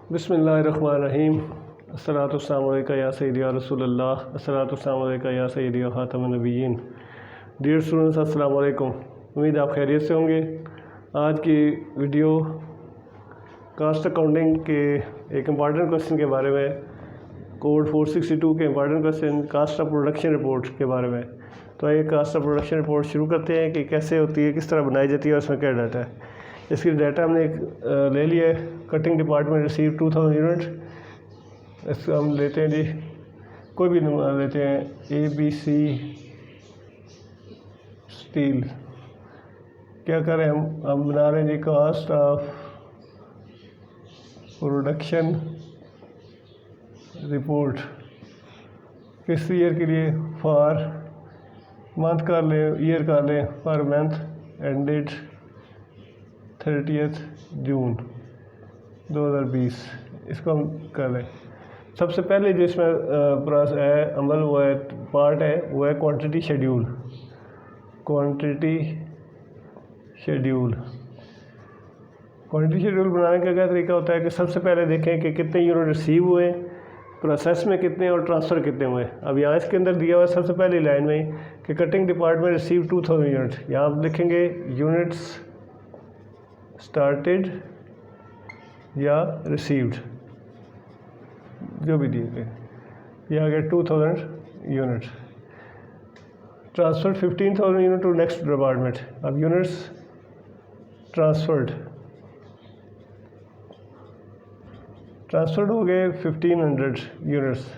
बिस्मिल्लाहिर्रहमानिर्रहीम। अस्सलातुस्सलामु अलैका या सय्यदी या रसूलल्लाह, अस्सलातुस्सलामु अलैका या सय्यदी या ख़ातमुन नबिय्यीन। डियर स्टूडेंट्स, अस्सलामु अलैकुम। उम्मीद आप खैरियत से होंगे। आज की वीडियो कास्ट अकाउंटिंग के एक इम्पॉर्टेंट क्वेश्चन के बारे में, कोड 462 के important question cost of production report के बारे में। तो आइए कास्ट ऑफ प्रोडक्शन रिपोर्ट शुरू करते हैं कि कैसे होती है, किस तरह बनाई जाती है और उसमें क्या डाटा है। इसकी डाटा हमने ले लिया है। Cutting department receive 2000 unit. इसको हम लेते हैं जी, कोई भी नंबर लेते हैं, ABC स्टील। क्या करें हम बना रहे हैं जी कास्ट ऑफ प्रोडक्शन रिपोर्ट। किस ईयर के लिए? फॉर मंथ कर लें, ईयर कर लें, फॉर मंथ एंडेड 30 जून 2020। इसको हम कर लें। सबसे पहले जो इसमें प्रोसेस है, अमल वो है, पार्ट है, वो है क्वांटिटी शेड्यूल। क्वांटिटी शेड्यूल बनाने का क्या तरीका होता है कि सबसे पहले देखें कि कितने यूनिट रिसीव हुए, प्रोसेस में कितने और ट्रांसफ़र कितने हुए। अब यहाँ इसके अंदर दिया हुआ है सबसे पहली लाइन में कि कटिंग डिपार्टमेंट रिसीव 2000 यूनिट। यहाँ आप लिखेंगे यूनिट्स स्टार्टेड या रिसीव्ड, जो भी दिए गए। ये आ गया 2000 unit. Transferred 15,000 unit to next department. अब यूनिट्स ट्रांसफर्ड हो गए 1500 यूनिट्स।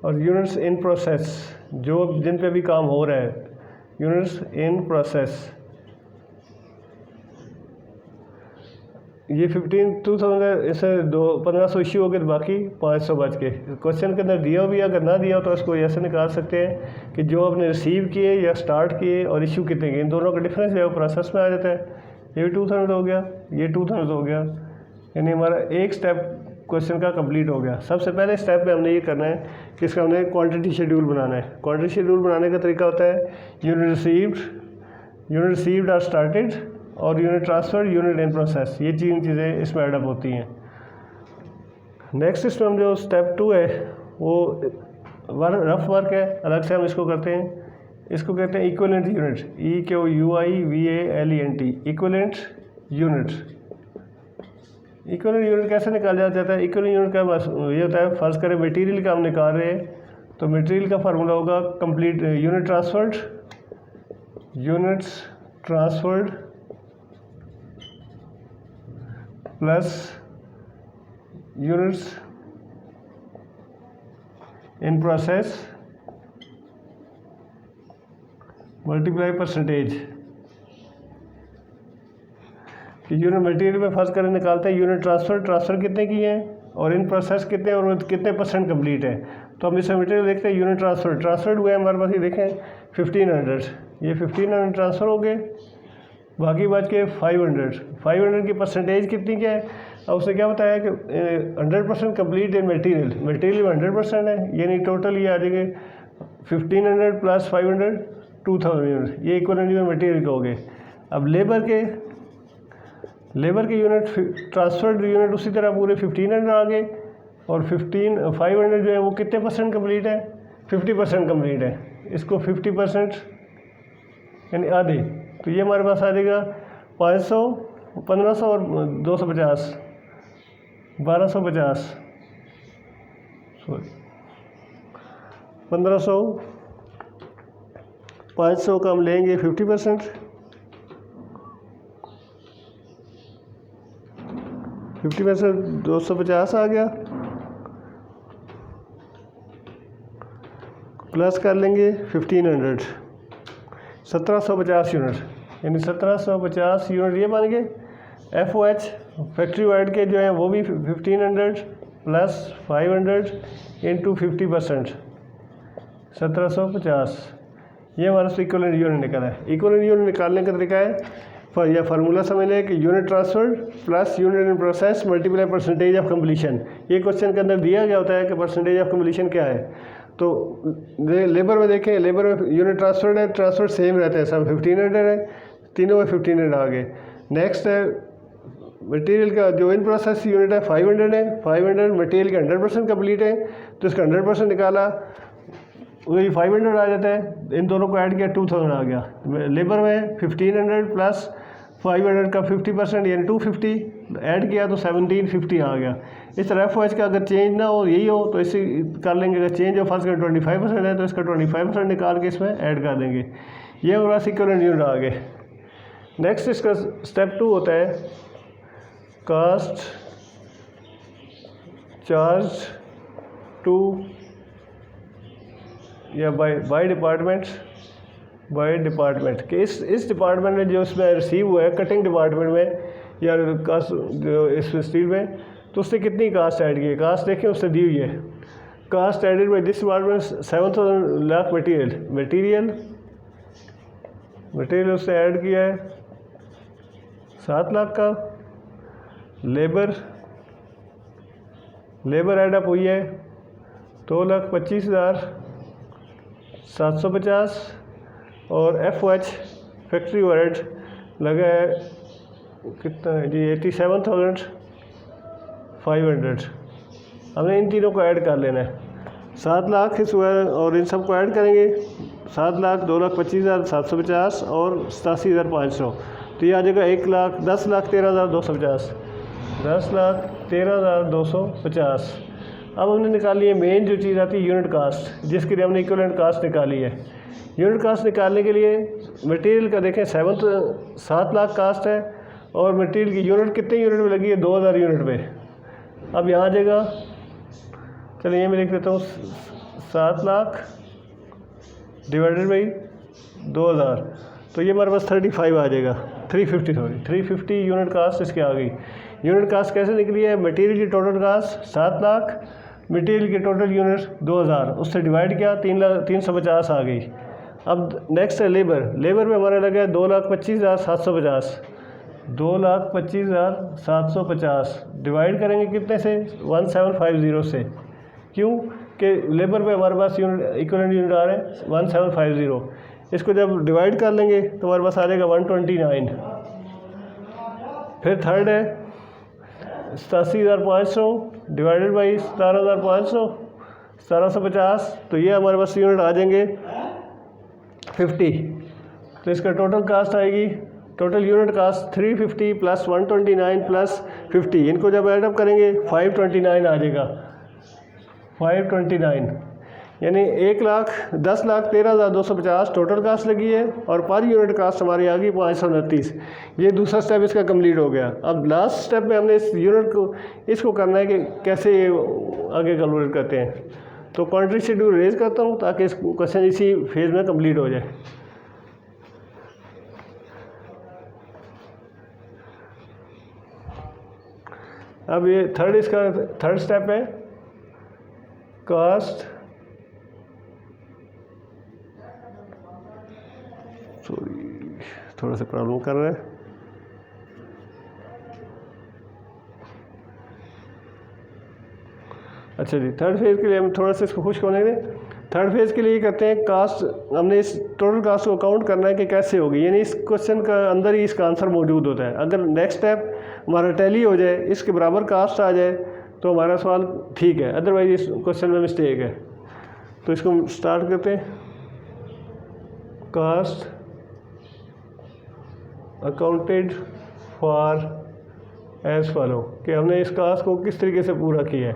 और यूनिट्स इन प्रोसेस, जो जिन पे भी काम हो रहा है, यूनिट्स इन प्रोसेस, ये 2000 इससे 1500 इश्यू हो गए, बाकी 500 बच के। क्वेश्चन के अंदर दिया भी, अगर ना दिया हो तो इसको ऐसे निकाल सकते हैं कि जो आपने रिसीव किए या स्टार्ट किए और इश्यू कितने किए, इन दोनों का डिफरेंस जो है प्रोसेस में आ जाता है। ये भी 2000 हो गया, ये 2000 हो गया, यानी हमारा एक स्टेप क्वेश्चन का कंप्लीट हो गया। सबसे पहले स्टेप में हमने ये करना है कि इसका हमने क्वांटिटी शेड्यूल बनाना है। क्वांटिटी शेड्यूल बनाने का तरीका होता है यूनिट रिसीव्ड आर स्टार्टेड और unit transfer, unit in process. ये तीन चीज़ें इसमें एडअप होती हैं। नेक्स्ट इसमें हम जो स्टेप 2 है वो रफ वर्क है, अलग से हम इसको करते हैं। इसको कहते हैं equivalent unit, EQUIVALENT, equivalent unit. Equivalent unit कैसे निकाला जाता है? इक्विवेलेंट यूनिट का बस ये होता है, फर्ज करें मटेरियल का हम निकाल रहे हैं, तो मटेरियल का फार्मूला होगा complete unit transferred plus units in process multiply percentage. Unit material में फर्स्ट करें निकालते हैं यूनिट ट्रांसफ़र कितने किए हैं और इन प्रोसेस कितने और कितने परसेंट कंप्लीट है। तो हम इसमें मटेरियल देखते हैं यूनिट ट्रांसफर्ड हुए हमारे पास, ये देखें 1500, ये 1500 ट्रांसफ़र हो गए, बाकी बच के 500 की परसेंटेज कितनी क्या है? अब उसने क्या बताया कि 100% कंप्लीट इन मटेरियल में 100% है, यानी टोटल ये आ जाएंगे 1500 प्लस 500 2000 यूनिट। ये इक्विवेलेंट यूनिट मटेरियल के हो गए। अब लेबर के यूनिट ट्रांसफर्ड यूनिट उसी तरह पूरे 1500 आ गए और 500 जो है वो कितने परसेंट कंप्लीट है? 50% कंप्लीट है। इसको 50% यानी आधे, तो ये हमारे पास आ जाएगा 500, 1500 और 250, 1250, सॉरी 1500, 500 का हम लेंगे 50%, 250 आ गया, प्लस कर लेंगे 1500, 1750 यूनिट, यानी 1750 यूनिट ये बन गए। FOH फैक्ट्री वाइड के जो हैं वो भी 1500 प्लस 500 इंटू 50%, 1750। ये हमारा इक्विवेलेंट यूनिट निकला है। इक्विवेलेंट यूनिट निकालने का तरीका है, या फार्मूला समझ लें कि unit transferred plus unit in process multiply percentage of completion. ये क्वेश्चन के अंदर दिया गया होता है कि परसेंटेज ऑफ कम्प्लीशन क्या है। तो लेबर में देखें, लेबर में यूनिट ट्रांसफर्ड सेम रहते हैं, सब 1500 है, तीनों में 1500 आ गए। नेक्स्ट है मटेरियल का जो इन प्रोसेस यूनिट है 500 है, 500 मटेरियल के 100% कम्प्लीट है, तो इसका 100% निकाला, वही 500 आ जाता है। इन दोनों को ऐड किया 2000 आ गया। लेबर में 1500 प्लस 500 का 50% यानी 250 ऐड किया तो 1750 आ गया। इस तरह FOH का अगर चेंज ना हो, यही हो, तो इसे कर लेंगे। अगर चेंज ऑफ फर्स्ट का 25% है तो इसका 25% निकाल के इसमें ऐड कर देंगे। ये हमारा इक्विवेलेंट यूनिट आ गए। नेक्स्ट इसका स्टेप 2 होता है कास्ट चार्ज टू या बाय डिपार्टमेंट कि इस डिपार्टमेंट में जो इसमें रिसीव हुआ है कटिंग डिपार्टमेंट में या कास्ट जो इस स्टील में, तो उससे कितनी कास्ट ऐड की है। कास्ट देखें उससे दी हुई है, cost added by this department 7000 lakh material उससे ऐड किया है 7 लाख का। लेबर एडअप हुई है 2,25,750 और FOH फैक्ट्री ओवरहेड लगा है कितना है जी 87,500। हमने इन तीनों को ऐड कर लेना है। 7 लाख इस और इन सब को ऐड करेंगे 7 लाख 2,25,750 और 87,500, तो ये आ जाएगा 10,13,250 10,13,250। अब हमने निकाली है मेन जो चीज़ आती है यूनिट कास्ट, जिसके लिए हमने इक्विवेलेंट कास्ट निकाली है। यूनिट कास्ट निकालने के लिए मटेरियल का देखें 7 लाख कास्ट है और मटेरियल की यूनिट कितने यूनिट में लगी है 2000 यूनिट में। अब यहाँ आ जाएगा, चलिए ये मैं लिख देता हूँ 7 लाख डिवाइडेड बाई 2000, तो ये हमारे पास 35 आ जाएगा 350 यूनिट कास्ट इसकी आ गई। यूनिट कास्ट कैसे निकली है, मटेरियल की टोटल कास्ट 7 लाख, मटेरियल की टोटल यूनिट 2000, उससे डिवाइड किया 350 आ गई। अब नेक्स्ट है लेबर में हमारा लगा है 2,25,750 2,25,750 डिवाइड करेंगे कितने से 1750 से, क्यों कि लेबर पे हमारे पास इक्विवेलेंट यूनिट आ रहे हैं 1750। इसको जब डिवाइड कर लेंगे तो हमारे पास आ जाएगा 129। फिर थर्ड है 87,500 डिवाइडेड बाई 17,500 1750, तो ये हमारे पास यूनिट आ जाएंगे 50। तो इसका टोटल कास्ट आएगी, total unit cost 350 plus 129 plus 50, इनको जब एडअप करेंगे 529 आ जाएगा 529, यानी 1,10,13,250 टोटल कास्ट लगी है और पर यूनिट कास्ट हमारी आ गई 529। ये दूसरा स्टेप इसका कंप्लीट हो गया। अब लास्ट स्टेप में हमने इस यूनिट को इसको करना है कि कैसे ये आगे कैलकुलेट करते हैं। तो क्वांटिटी शेड्यूल रेज करता हूँ ताकि इस क्वेश्चन इसी फेज में कंप्लीट हो जाए। अब ये थर्ड स्टेप है कास्ट थोड़ा सा प्रॉब्लम कर रहा है। अच्छा जी, थर्ड फेज़ के लिए हम थोड़ा सा इसको खुश होने दें। थर्ड फेज़ के लिए करते हैं कास्ट, हमने इस टोटल कास्ट को काउंट करना है कि कैसे होगी, यानी इस क्वेश्चन का अंदर ही इसका आंसर मौजूद होता है। अगर नेक्स्ट स्टेप हमारा टैली हो जाए, इसके बराबर कास्ट आ जाए तो हमारा सवाल ठीक है, अदरवाइज इस क्वेश्चन में मिस्टेक है। तो इसको स्टार्ट करते हैं। Cost accounted for as follow, कि हमने इस कास्ट को किस तरीके से पूरा किया है।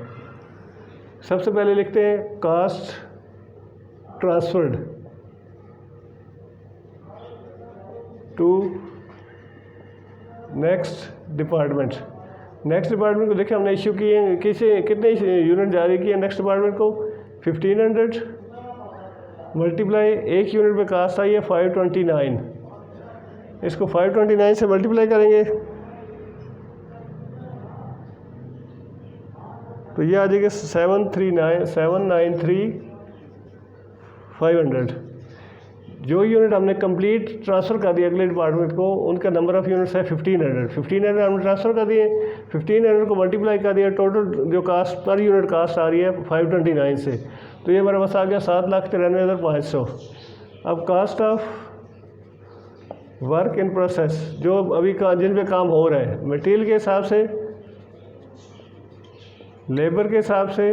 सबसे पहले लिखते हैं cost transferred to next department. Next department को देखें हमने इशू किए कितने यूनिट जारी किए नेक्स्ट डिपार्टमेंट को 1500 मल्टीप्लाई एक यूनिट में कास्ट आई है 529, इसको 529 से मल्टीप्लाई करेंगे तो ये आ जाएगा 793,500। जो यूनिट हमने कंप्लीट ट्रांसफ़र कर दिया अगले डिपार्टमेंट को, उनका नंबर ऑफ़ यूनिट्स है 1500 हमने ट्रांसफ़र कर दिए, 1500 को मल्टीप्लाई कर दिया, टोटल जो कास्ट पर यूनिट कास्ट आ रही है 529 से, तो ये हमारे पास आ गया 7,93,500। अब cost of work in process जो अभी जिन पे काम हो रहा है, मटेरियल के हिसाब से, लेबर के हिसाब से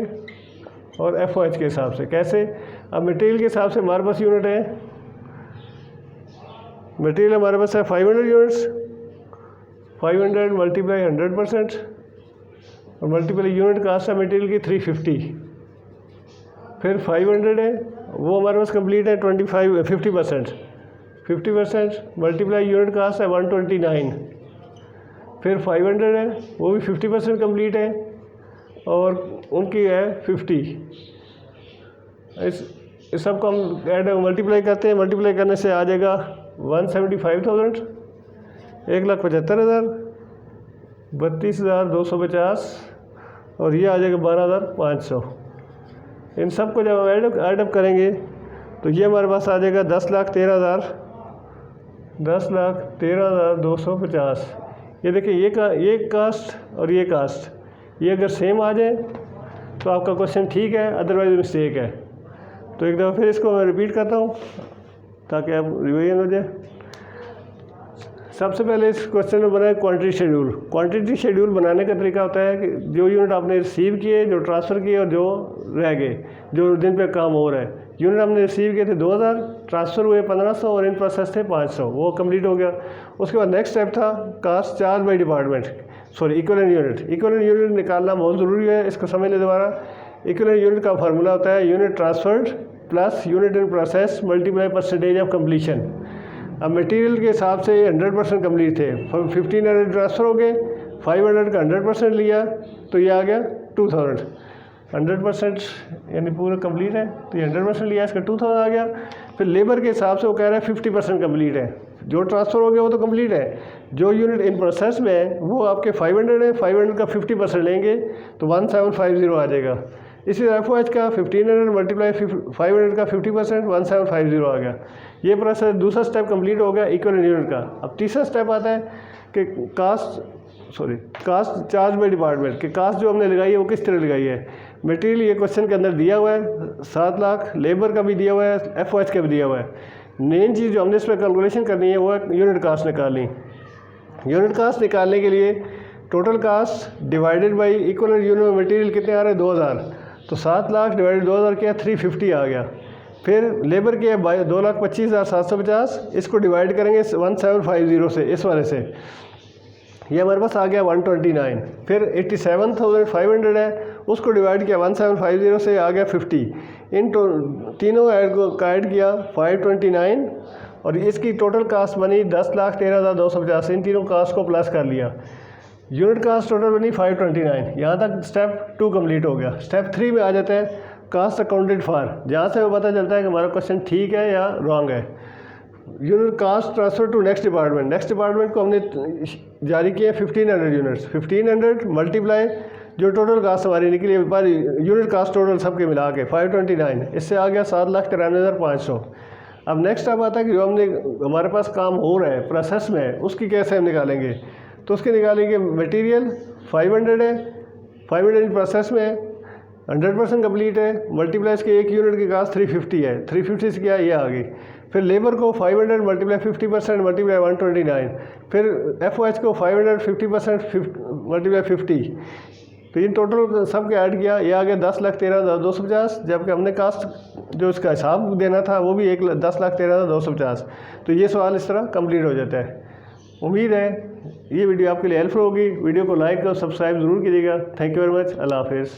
और FOH के हिसाब से। कैसे? अब मटेरियल के हिसाब से हमारे पास यूनिट है, मटेरियल हमारे पास है 500 यूनिट्स, 500 मल्टीप्लाई 100% और मल्टीप्लाई यूनिट कास्ट है मटेरियल की 350। फिर 500 है वो हमारे पास कंप्लीट है 50% मल्टीप्लाई यूनिट कास्ट है 129। फिर 500 है वो भी 50% कंप्लीट है और उनकी है 50। इस सब को हम ऐड मल्टीप्लाई करते हैं, मल्टीप्लाई करने से आ जाएगा 175,000, 1,75,000, 32,250 और ये आ जाएगा 12,500। इन सब को जब हम ऐडअप करेंगे तो ये हमारे पास आ जाएगा 10,13,250। ये देखिए ये कास्ट और ये कास्ट, ये अगर सेम आ जाए तो आपका क्वेश्चन ठीक है, अदरवाइज मिस्टेक है। तो एक दफ़ा फिर इसको मैं रिपीट करता हूँ ताकि आप रिवीजन हो जाए। सबसे पहले इस क्वेश्चन में बनाए क्वांटिटी शेड्यूल। क्वांटिटी शेड्यूल बनाने का तरीका होता है कि जो यूनिट आपने रिसीव किए, जो ट्रांसफ़र किए और जो रह गए, जो दिन पे काम हो रहा है। यूनिट हमने रिसीव किए थे 2000, ट्रांसफ़र हुए 1500 और इन प्रोसेस थे 500, वो कंप्लीट हो गया। उसके बाद नेक्स्ट स्टेप था cost charge by department, sorry equivalent unit. Equivalent unit निकालना बहुत ज़रूरी है, इसको समझ लें दोबारा। इक्विवेलेंट यूनिट का फार्मूला होता है unit transferred plus unit in process multiply percentage of completion. अब मटेरियल के हिसाब से 100% कंप्लीट थे, 1500 ट्रांसफ़र हो गए, 500 का 100% लिया तो ये आ गया 2000। 100% यानी पूरा कंप्लीट है तो ये 100% लिया, इसका 2000 आ गया। फिर लेबर के हिसाब से वो कह रहा है 50% कंप्लीट है, जो ट्रांसफ़र हो गया वो तो कंप्लीट है। जो यूनिट इन प्रोसेस में है वो आपके 500 है, 500 का 50% लेंगे तो 1750 आ जाएगा। इसी तरह FOH का 1500 मल्टीप्लाई 500 का 50% 1750 आ गया। ये प्रोसेस दूसरा स्टेप कंप्लीट हो गया इक्विवेलेंट यूनिट का। अब तीसरा स्टेप आता है कि कास्ट चार्ज बाई डिपार्टमेंट, कि कास्ट जो हमने लगाई है वो किस तरह लगाई है। मटेरियल ये क्वेश्चन के अंदर दिया हुआ है 7 लाख, लेबर का भी दिया हुआ है, FOH का भी दिया हुआ है। मेन चीज़ जो हमने इस पर कैलकुलेशन करनी है वो है यूनिट कास्ट निकालनी। यूनिट कास्ट निकालने के लिए total cast divided by equivalent unit material कितने आ रहे हैं 2000, तो 7 लाख डिवाइडेड 2000 क्या 350 आ गया। फिर लेबर के 2,25,750, इसको डिवाइड करेंगे 1750 से, इस वाले से ये हमारे पास आ गया 129। फिर 87,500 है, उसको डिवाइड किया 1750 से, आ गया 50। इन तीनों का ऐड किया 529 और इसकी टोटल कास्ट बनी 10,13,250। इन तीनों कास्ट को प्लस कर लिया, यूनिट कास्ट टोटल बनी 529। यहाँ तक स्टेप 2 कंप्लीट हो गया। स्टेप 3 में आ जाते हैं कास्ट अकाउंटेड फॉर, जहाँ से वो पता चलता है कि हमारा क्वेश्चन ठीक है या रॉन्ग है। Unit cost transfer to next department, next department को हमने जारी किए 1500 यूनिट्स, 1500 मल्टीप्लाई जो टोटल कास्ट हमारी निकली यूनिट कास्ट टोटल सबके मिला के 529, इससे आ गया 7,93,500। अब नेक्स्ट अब आता है कि जो हमारे पास काम हो रहा है प्रोसेस में, उसकी कैसे हम निकालेंगे। तो उसके निकालेंगे मटेरियल 500 है, 500 प्रोसेस में 100% कंप्लीट है, मल्टीप्लाई इसके एक यूनिट की कास्ट 350 है, 350 से क्या ये आ गई। फिर लेबर को 500 मल्टीप्लाई 50% मल्टीप्लाई 129, फिर FOH को 500 50% मल्टीप्लाई 50। तो इन टोटल सब के ऐड किया, ये आ गया 10,13,250, जबकि हमने कास्ट जो इसका हिसाब देना था वो भी 10,13,250। तो ये सवाल इस तरह कंप्लीट हो जाता है। उम्मीद है ये वीडियो आपके लिए हेल्पफुल होगी। वीडियो को लाइक और सब्सक्राइब ज़रूर कीजिएगा। Thank you very much. अल्लाह हाफिज़।